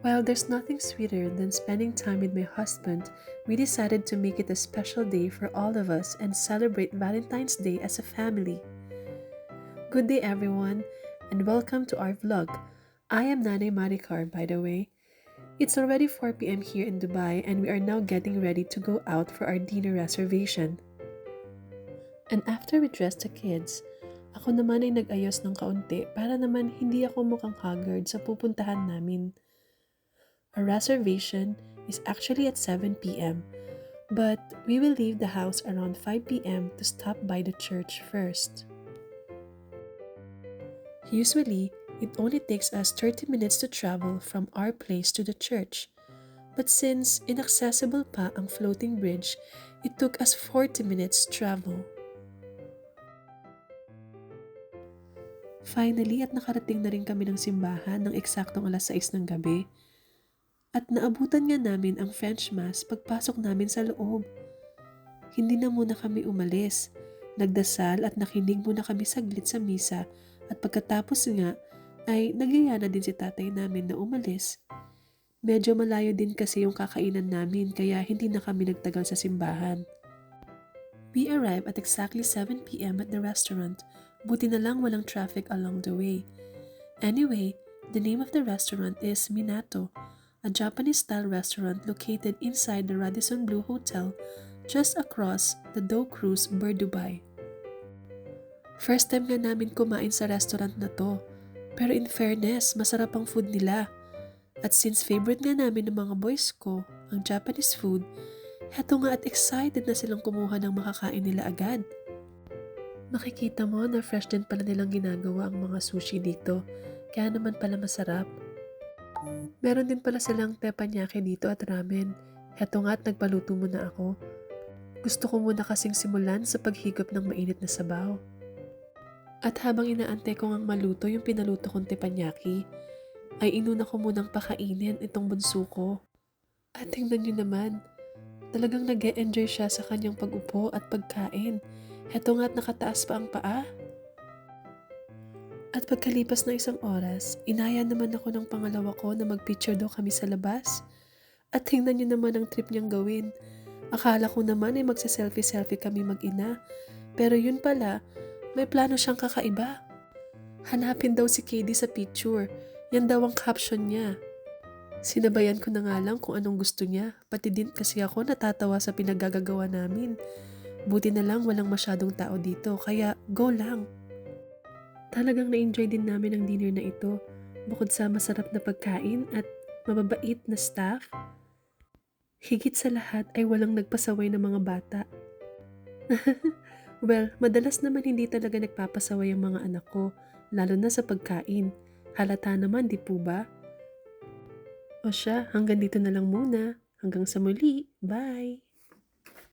While there's nothing sweeter than spending time with my husband, we decided to make it a special day for all of us and celebrate Valentine's Day as a family. Good day, everyone, and welcome to our vlog. I am Nane Maricar, by the way. It's already 4 p.m. here in Dubai, and we are now getting ready to go out for our dinner reservation. And after we dressed the kids, ako naman ay nag-ayos ng kaunti para naman hindi ako mukhang haggard sa pupuntahan namin. Our reservation is actually at 7 p.m., but we will leave the house around 5 p.m. to stop by the church first. Usually, it only takes us 30 minutes to travel from our place to the church. But since inaccessible pa ang floating bridge, it took us 40 minutes travel. Finally, at nakarating na rin kami ng simbahan ng eksaktong alas 6 ng gabi. At naabutan nga namin ang French Mass pagpasok namin sa loob. Hindi na muna kami umalis. Nagdasal at nakinig muna kami saglit sa misa at pagkatapos nga ay nagyaya na din si tatay namin na umalis. Medyo malayo din kasi yung kakainan namin kaya hindi na kami nagtagal sa simbahan. We arrived at exactly 7 p.m. at the restaurant. Buti na lang walang traffic along the way. Anyway, the name of the restaurant is Minato, a Japanese-style restaurant located inside the Radisson Blu Hotel just across the Dow Cruise Bur Dubai. First time nga namin kumain sa restaurant na to, pero in fairness, masarap ang food nila. At since favorite nga namin ng mga boys ko, ang Japanese food, heto nga at excited na silang kumuha ng makakain nila agad. Makikita mo na fresh din pala nilang ginagawa ang mga sushi dito, kaya naman pala masarap. Meron din pala silang teppanyaki dito at ramen. Heto nga at nagpaluto muna ako. Gusto ko muna kasing simulan sa paghigop ng mainit na sabaw. At habang inaantay ko ngang maluto yung pinaluto kong teppanyaki, ay inuna ko munang pakainin itong bunso ko. At tingnan nyo naman, talagang nag-e-enjoy siya sa kanyang pag-upo at pagkain. Heto nga at nakataas pa ang paa. At pagkalipas ng isang oras, inaya naman ako ng pangalawa ko na mag-picture daw kami sa labas. At tingnan niyo naman ang trip niyang gawin. Akala ko naman ay magsa-selfie-selfie kami mag-ina. Pero yun pala, may plano siyang kakaiba. Hanapin daw si KD sa picture. Yan daw ang caption niya. Sinabayan ko na nga lang kung anong gusto niya. Pati din kasi ako natatawa sa pinagagagawa namin. Buti na lang walang masyadong tao dito, kaya go lang. Talagang na-enjoy din namin ang dinner na ito. Bukod sa masarap na pagkain at mababait na staff, higit sa lahat ay walang nagpasaway ng mga bata. Well, madalas naman hindi talaga nagpapasaway ang mga anak ko, lalo na sa pagkain. Halata naman, di po ba? O siya, hanggang dito na lang muna. Hanggang sa muli. Bye!